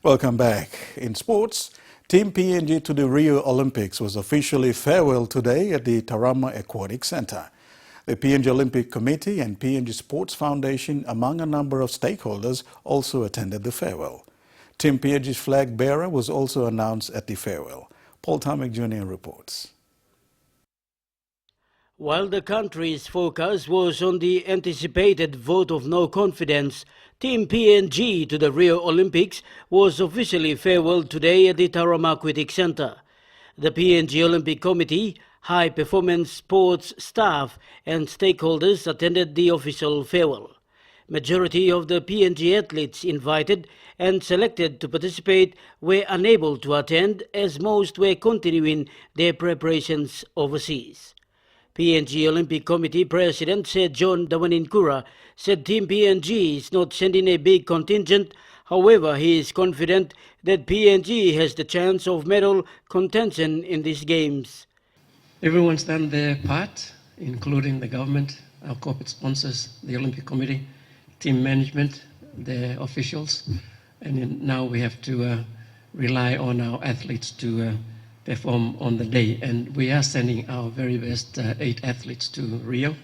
Welcome back. In sports, Team PNG to the Rio Olympics was officially farewelled today at the Tarama Aquatic Centre. The PNG Olympic Committee and PNG Sports Foundation, among a number of stakeholders, also attended the farewell. Team PNG's flag bearer was also announced at the farewell. Paul Tarmick Jr. reports. While the country's focus was on the anticipated vote of no confidence, Team PNG to the Rio Olympics was officially farewelled today at the Tarama Aquatic Centre. The PNG Olympic Committee, high performance sports staff and stakeholders attended the official farewell. Majority of the PNG athletes invited and selected to participate were unable to attend as most were continuing their preparations overseas. PNG Olympic Committee President Sir John Dawaninkura said Team PNG is not sending a big contingent. However, he is confident that PNG has the chance of medal contention in these games. Everyone's done their part, including the government, our corporate sponsors, the Olympic Committee, team management, the officials, and now we have to rely on our athletes to perform on the day. And we are sending our very best 8 athletes to Rio,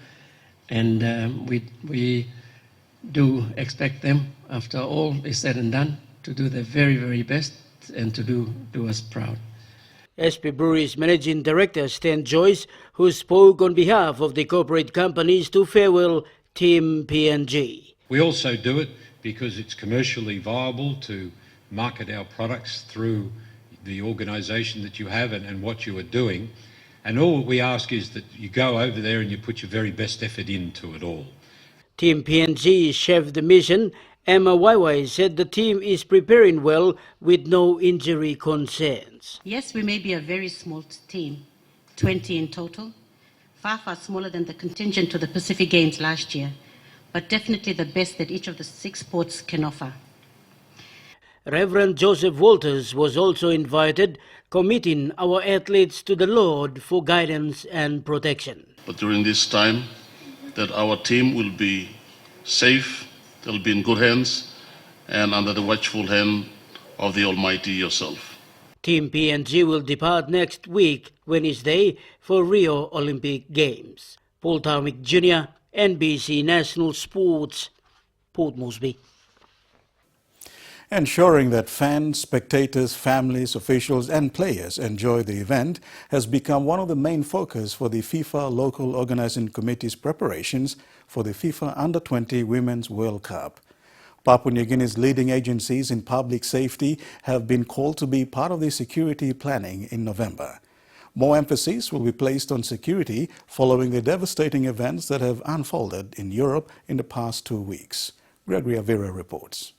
and we do expect them, after all is said and done, to do their very, very best and to do us proud. SP Brewery's Managing Director Stan Joyce, who spoke on behalf of the corporate companies to farewell Team PNG. We also do it because it's commercially viable to market our products through the organisation that you have and what you are doing. And all we ask is that you go over there and you put your very best effort into it all. Team PNG chef de mission, Emma Waiwai, said the team is preparing well with no injury concerns. Yes, we may be a very small team, 20 in total, far, far smaller than the contingent to the Pacific Games last year, but definitely the best that each of the 6 sports can offer. Reverend Joseph Walters was also invited, committing our athletes to the Lord for guidance and protection. But during this time, that our team will be safe, they'll be in good hands, and under the watchful hand of the Almighty yourself. Team PNG will depart next week, Wednesday, for Rio Olympic Games. Paul Tarmick Jr., NBC National Sports, Port Moresby. Ensuring that fans, spectators, families, officials and players enjoy the event has become one of the main focus for the FIFA Local Organizing Committee's preparations for the FIFA Under-20 Women's World Cup. Papua New Guinea's leading agencies in public safety have been called to be part of the security planning in November. More emphasis will be placed on security following the devastating events that have unfolded in Europe in the past 2 weeks. Gregory Avira reports.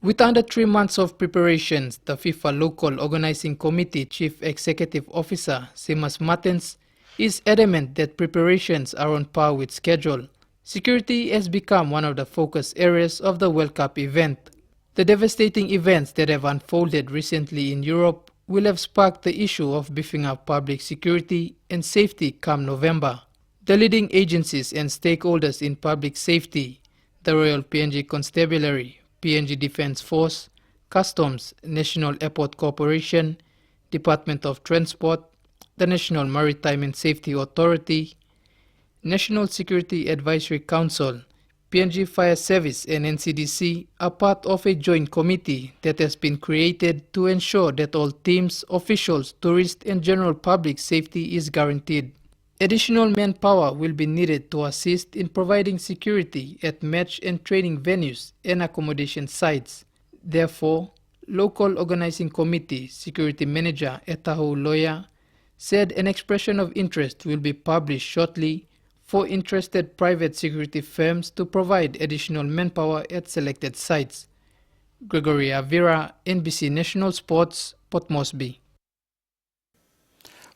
With under 3 months of preparations, the FIFA Local Organizing Committee Chief Executive Officer Seamus Martens is adamant that preparations are on par with schedule. Security has become one of the focus areas of the World Cup event. The devastating events that have unfolded recently in Europe will have sparked the issue of beefing up public security and safety come November. The leading agencies and stakeholders in public safety, the Royal PNG Constabulary, PNG Defence Force, Customs, National Airport Corporation, Department of Transport, the National Maritime and Safety Authority, National Security Advisory Council, PNG Fire Service and NCDC are part of a joint committee that has been created to ensure that all teams, officials, tourists and general public safety is guaranteed. Additional manpower will be needed to assist in providing security at match and training venues and accommodation sites. Therefore, Local Organizing Committee Security Manager Etahu Loya said an expression of interest will be published shortly for interested private security firms to provide additional manpower at selected sites. Gregory Avira, NBC National Sports, Port Moresby.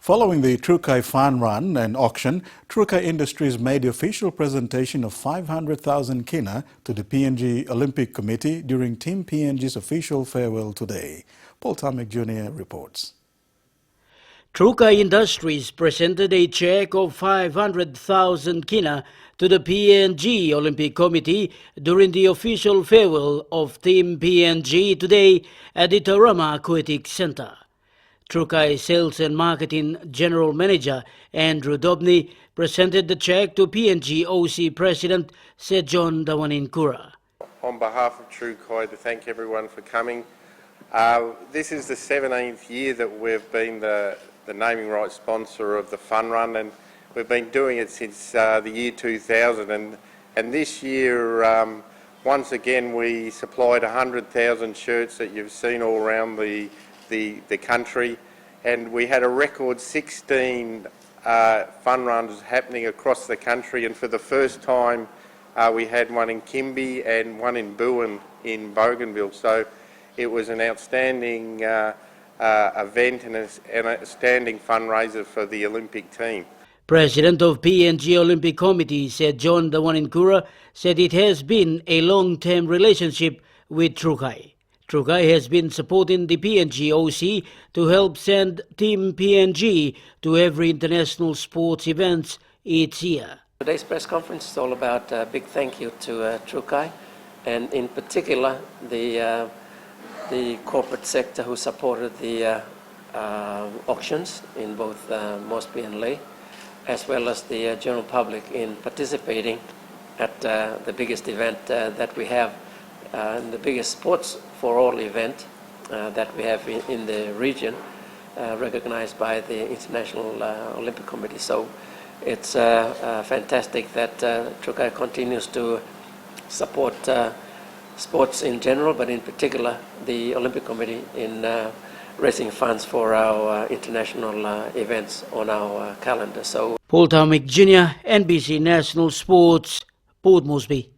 Following the Trukai Fun Run and auction, Trukai Industries made the official presentation of 500,000 kina to the PNG Olympic Committee during Team PNG's official farewell today. Paul Tarmick Jr. reports. Trukai Industries presented a check of 500,000 kina to the PNG Olympic Committee during the official farewell of Team PNG today at the Tarama Aquatic Center. Trukai Sales and Marketing General Manager Andrew Dobney presented the check to PNG OC President Sejon Dawaninkura. On behalf of Trukai, to thank everyone for coming. This is the 17th year that we've been the naming rights sponsor of the fun run, and we've been doing it since the year 2000. And this year, once again, we supplied 100,000 shirts that you've seen all around the country, and we had a record 16 fun runs happening across the country, and for the first time we had one in Kimby and one in Buin in Bougainville. So it was an outstanding event and an outstanding fundraiser for the Olympic team. President of PNG Olympic Committee Sejon Dawaninkura said it has been a long-term relationship with Trukai. Trukai has been supporting the PNG OC to help send Team PNG to every international sports events each year. Today's press conference is all about a big thank you to Trukai, and in particular the corporate sector who supported the auctions in both Mosby and Leh, as well as the general public in participating at the biggest event that we have, and the biggest sports for all event that we have in the region, recognized by the International Olympic Committee. So it's fantastic that Trukai continues to support sports in general, but in particular the Olympic Committee in raising funds for our international events on our calendar. So, Paul Taumick Jr., NBC National Sports, Port Moresby.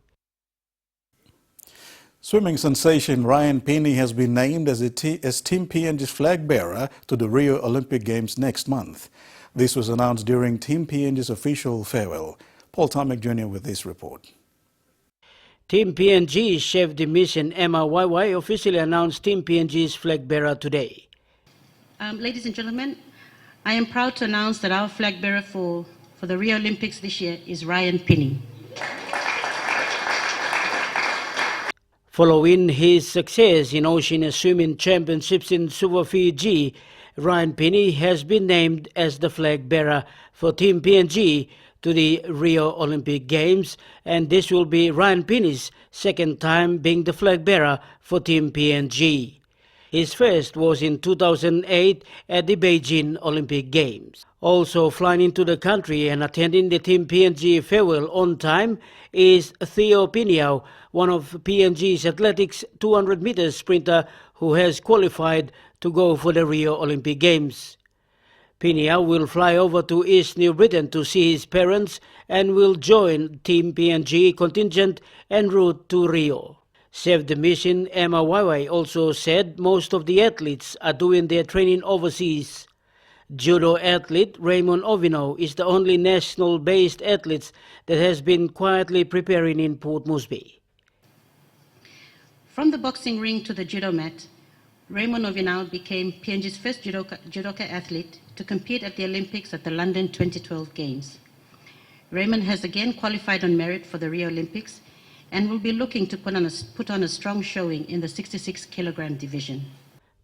Swimming sensation Ryan Penny has been named as Team PNG's flag bearer to the Rio Olympic Games next month. This was announced during Team PNG's official farewell. Paul Taumick Jr. with this report. Team PNG Chef de Mission Emma YY officially announced Team PNG's flag bearer today. Ladies and gentlemen, I am proud to announce that our flag bearer for the Rio Olympics this year is Ryan Penny. Following his success in Ocean Swimming Championships in Suva, Fiji, Ryan Penny has been named as the flag bearer for Team PNG to the Rio Olympic Games, and this will be Ryan Penny's second time being the flag bearer for Team PNG. His first was in 2008 at the Beijing Olympic Games. Also flying into the country and attending the Team PNG farewell on time is Theo Piniao, one of PNG's athletics 200 meters sprinter who has qualified to go for the Rio Olympic Games. Piniao will fly over to East New Britain to see his parents and will join Team PNG contingent en route to Rio. Chef de Mission Emma YY also said most of the athletes are doing their training overseas. Judo athlete Raymond Ovino is the only national-based athlete that has been quietly preparing in Port Moresby. From the boxing ring to the judo mat, Raymond Ovino became PNG's first judoka athlete to compete at the Olympics at the London 2012 Games. Raymond has again qualified on merit for the Rio Olympics and will be looking to put on a strong showing in the 66 kilogram division.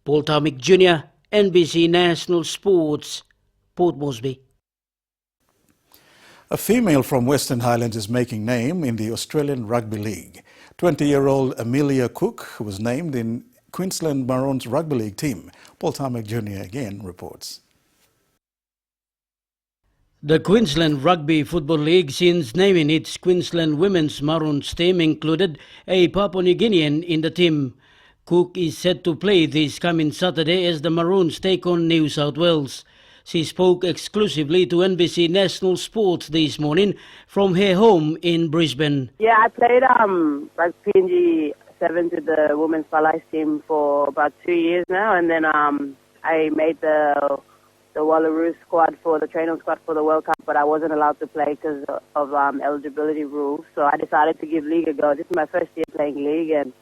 Paul Taumick Jr., NBC National Sports, Port Moresby. A female from Western Highlands is making name in the Australian Rugby League. 20-year-old Amelia Cook was named in Queensland Maroons Rugby League team. Paul Taumick Jr. again reports. The Queensland Rugby Football League, since naming its Queensland Women's Maroons team, included a Papua New Guinean in the team. Cook is set to play this coming Saturday as the Maroons take on New South Wales. She spoke exclusively to NBC National Sports this morning from her home in Brisbane. Yeah, I played PNG 7 to the Women's Palais team for about 2 years now, and then I made the Wallaroo squad for the training squad for the World Cup, but I wasn't allowed to play because of eligibility rules. So I decided to give league a go. This is my first year playing league, and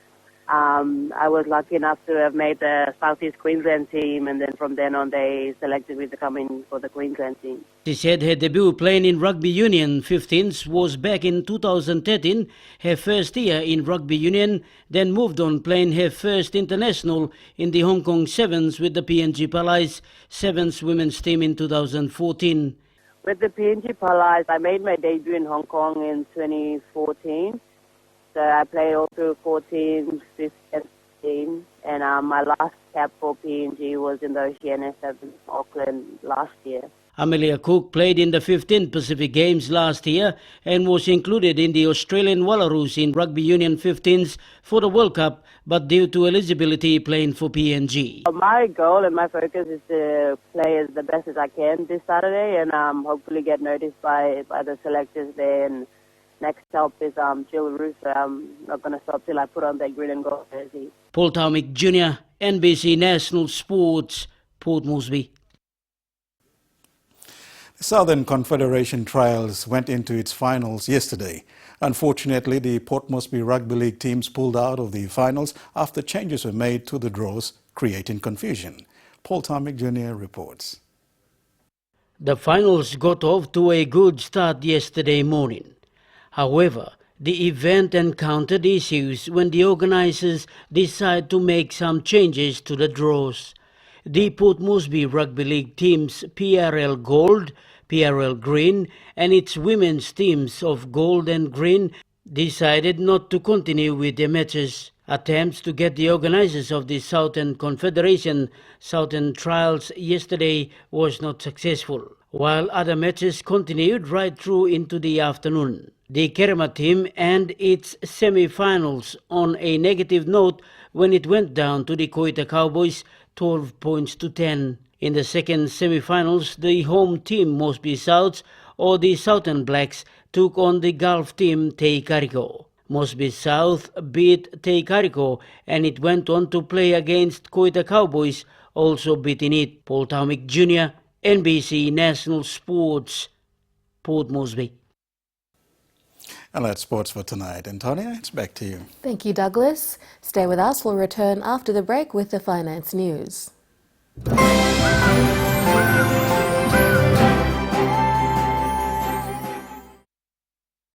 I was lucky enough to have made the Southeast Queensland team, and then from then on they selected me to come in for the Queensland team. She said her debut playing in Rugby Union 15s was back in 2013, her first year in Rugby Union, then moved on playing her first international in the Hong Kong Sevens with the PNG Palais Sevens women's team in 2014. With the PNG Palais, I made my debut in Hong Kong in 2014. So I played all through 14, 15, and 16, and my last cap for PNG was in the Oceania Sevens, Auckland last year. Amelia Cook played in the 15 Pacific Games last year and was included in the Australian Wallaroos in Rugby Union 15s for the World Cup, but due to eligibility playing for PNG. My goal and my focus is to play as the best as I can this Saturday, and hopefully get noticed by the selectors there. And next up is Jill Roos, so I'm not going to stop till I put on that green and gold jersey. Paul Taumick Jr., NBC National Sports, Port Moresby. The Southern Confederation trials went into its finals yesterday. Unfortunately, the Port Moresby Rugby League teams pulled out of the finals after changes were made to the draws, creating confusion. Paul Taumick Jr. reports. The finals got off to a good start yesterday morning. However, the event encountered issues when the organisers decided to make some changes to the draws. The Port Moresby Rugby League teams PRL Gold, PRL Green and its women's teams of Gold and Green decided not to continue with their matches. Attempts to get the organisers of the Southern Confederation Southern Trials yesterday was not successful, while other matches continued right through into the afternoon. The Kerema team and its semi-finals on a negative note when it went down to the Koita Cowboys 12 points to 10. In the second semi-finals, the home team Moresby Souths or the Southern Blacks took on the Gulf team Te Kariko. Moresby South beat Te Kariko and it went on to play against Koita Cowboys, also beating it. Paul Taumick Jr., NBC National Sports, Port Moresby. And that's sports for tonight. Antonia, it's back to you. Thank you, Douglas. Stay with us. We'll return after the break with the finance news.